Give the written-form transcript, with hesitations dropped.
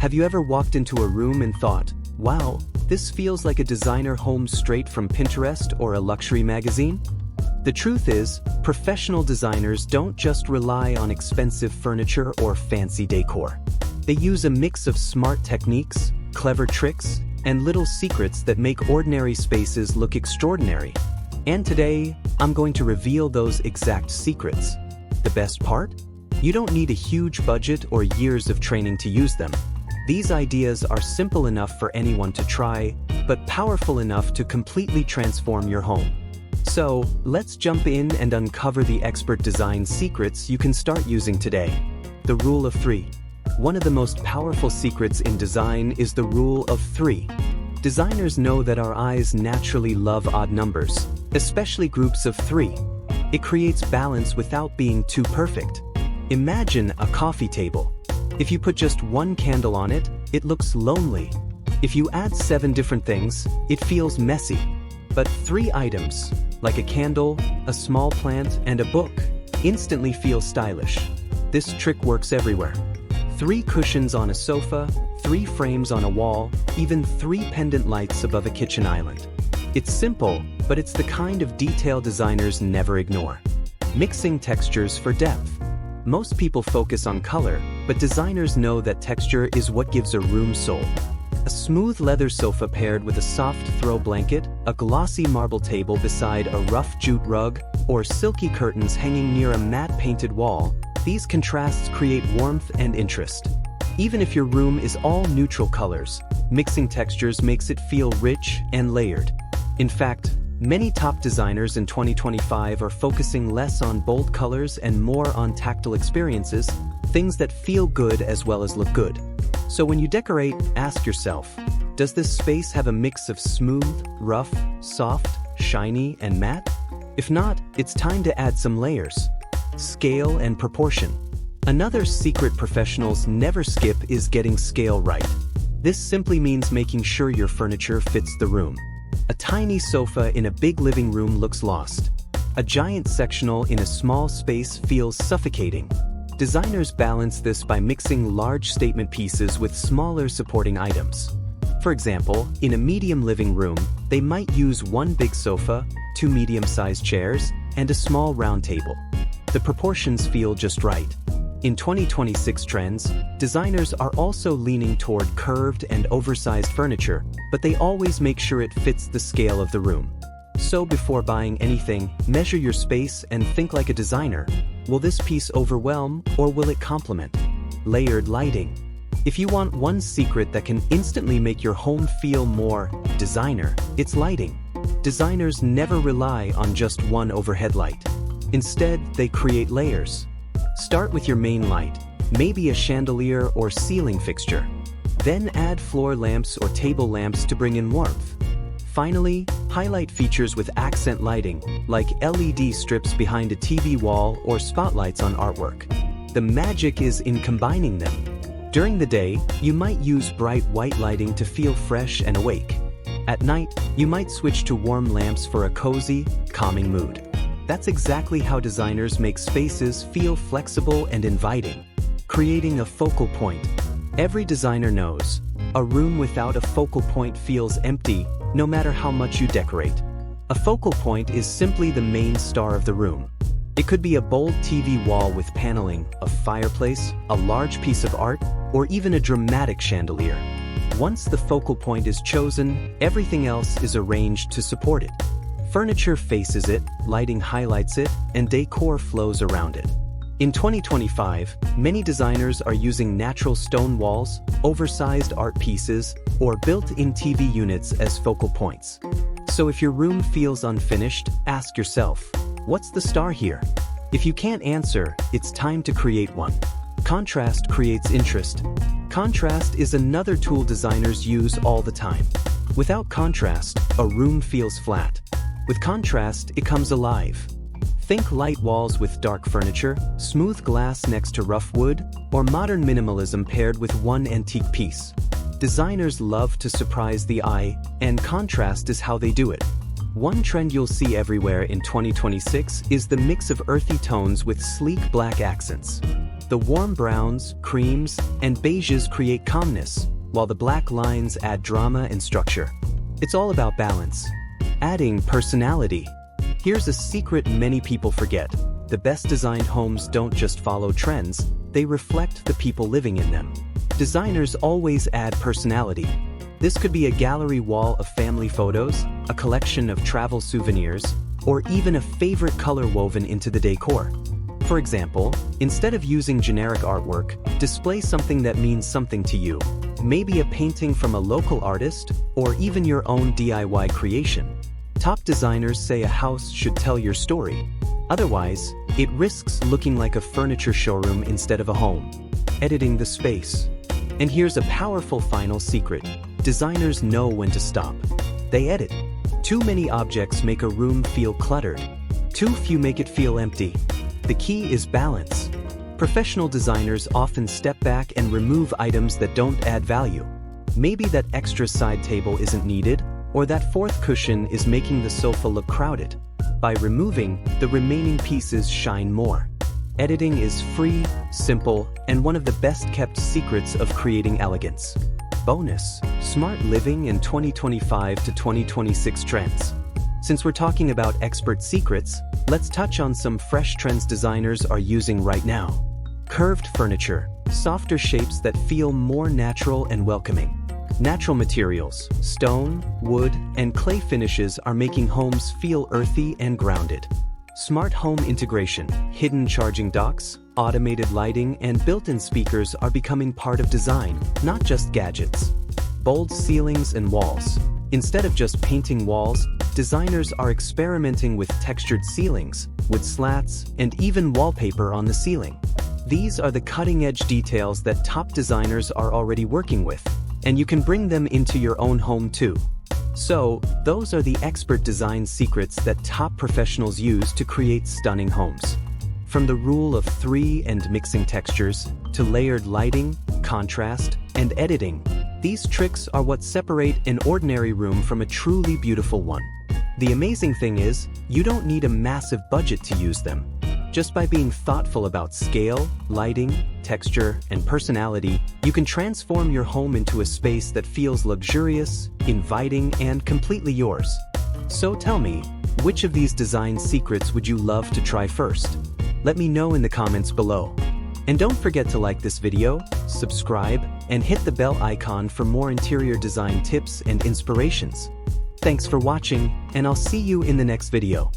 Have you ever walked into a room and thought, wow, this feels like a designer home straight from Pinterest or a luxury magazine? The truth is, professional designers don't just rely on expensive furniture or fancy decor. They use a mix of smart techniques, clever tricks, and little secrets that make ordinary spaces look extraordinary. And today, I'm going to reveal those exact secrets. The best part? You don't need a huge budget or years of training to use them. These ideas are simple enough for anyone to try, but powerful enough to completely transform your home. So, let's jump in and uncover the expert design secrets you can start using today. The Rule of 3. One of the most powerful secrets in design is the Rule of 3. Designers know that our eyes naturally love odd numbers, especially groups of 3. It creates balance without being too perfect. Imagine a coffee table. If you put just one candle on it, it looks lonely. If you add 7 different things, it feels messy. But 3 items, like a candle, a small plant, and a book, instantly feel stylish. This trick works everywhere. 3 cushions on a sofa, 3 frames on a wall, even 3 pendant lights above a kitchen island. It's simple, but it's the kind of detail designers never ignore. Mixing textures for depth. Most people focus on color, but designers know that texture is what gives a room soul. A smooth leather sofa paired with a soft throw blanket, a glossy marble table beside a rough jute rug, or silky curtains hanging near a matte painted wall, these contrasts create warmth and interest. Even if your room is all neutral colors, mixing textures makes it feel rich and layered. In fact, many top designers in 2025 are focusing less on bold colors and more on tactile experiences, things that feel good as well as look good. So when you decorate, ask yourself, does this space have a mix of smooth, rough, soft, shiny, and matte? If not, it's time to add some layers. Scale and proportion. Another secret professionals never skip is getting scale right. This simply means making sure your furniture fits the room. A tiny sofa in a big living room looks lost. A giant sectional in a small space feels suffocating. Designers balance this by mixing large statement pieces with smaller supporting items. For example, in a medium living room, they might use 1 big sofa, 2 medium-sized chairs, and a small round table. The proportions feel just right. In 2026 trends, designers are also leaning toward curved and oversized furniture, but they always make sure it fits the scale of the room. So before buying anything, measure your space and think like a designer. Will this piece overwhelm or will it complement? Layered lighting. If you want one secret that can instantly make your home feel more designer, it's lighting. Designers never rely on just one overhead light. Instead, they create layers. Start with your main light, maybe a chandelier or ceiling fixture. Then add floor lamps or table lamps to bring in warmth. Finally, highlight features with accent lighting, like LED strips behind a TV wall or spotlights on artwork. The magic is in combining them. During the day, you might use bright white lighting to feel fresh and awake. At night, you might switch to warm lamps for a cozy, calming mood. That's exactly how designers make spaces feel flexible and inviting. Creating a focal point. Every designer knows, a room without a focal point feels empty, no matter how much you decorate. A focal point is simply the main star of the room. It could be a bold TV wall with paneling, a fireplace, a large piece of art, or even a dramatic chandelier. Once the focal point is chosen, everything else is arranged to support it. Furniture faces it, lighting highlights it, and decor flows around it. In 2025, many designers are using natural stone walls, oversized art pieces, or built-in TV units as focal points. So if your room feels unfinished, ask yourself, what's the star here? If you can't answer, it's time to create one. Contrast creates interest. Contrast is another tool designers use all the time. Without contrast, a room feels flat. With contrast, it comes alive. Think light walls with dark furniture, smooth glass next to rough wood, or modern minimalism paired with one antique piece. Designers love to surprise the eye, and contrast is how they do it. One trend you'll see everywhere in 2026 is the mix of earthy tones with sleek black accents. The warm browns, creams, and beiges create calmness, while the black lines add drama and structure. It's all about balance. Adding personality. Here's a secret many people forget. The best designed homes don't just follow trends, they reflect the people living in them. Designers always add personality. This could be a gallery wall of family photos, a collection of travel souvenirs, or even a favorite color woven into the decor. For example, instead of using generic artwork, display something that means something to you. Maybe a painting from a local artist, or even your own DIY creation. Top designers say a house should tell your story. Otherwise, it risks looking like a furniture showroom instead of a home. Editing the space. And here's a powerful final secret. Designers know when to stop. They edit. Too many objects make a room feel cluttered. Too few make it feel empty. The key is balance. Professional designers often step back and remove items that don't add value. Maybe that extra side table isn't needed, or that fourth cushion is making the sofa look crowded. By removing, the remaining pieces shine more. Editing is free, simple, and one of the best-kept secrets of creating elegance. Bonus: smart living and 2025 to 2026 trends. Since we're talking about expert secrets, let's touch on some fresh trends designers are using right now. Curved furniture, softer shapes that feel more natural and welcoming. Natural materials, stone, wood, and clay finishes are making homes feel earthy and grounded. Smart home integration, hidden charging docks, automated lighting, and built-in speakers are becoming part of design, not just gadgets. Bold ceilings and walls. Instead of just painting walls, designers are experimenting with textured ceilings, wood slats, and even wallpaper on the ceiling. These are the cutting-edge details that top designers are already working with, and you can bring them into your own home too. So, those are the expert design secrets that top professionals use to create stunning homes. From the rule of 3 and mixing textures, to layered lighting, contrast, and editing, these tricks are what separate an ordinary room from a truly beautiful one. The amazing thing is, you don't need a massive budget to use them. Just by being thoughtful about scale, lighting, texture, and personality, you can transform your home into a space that feels luxurious, inviting, and completely yours. So tell me, which of these design secrets would you love to try first? Let me know in the comments below. And don't forget to like this video, subscribe, and hit the bell icon for more interior design tips and inspirations. Thanks for watching, and I'll see you in the next video.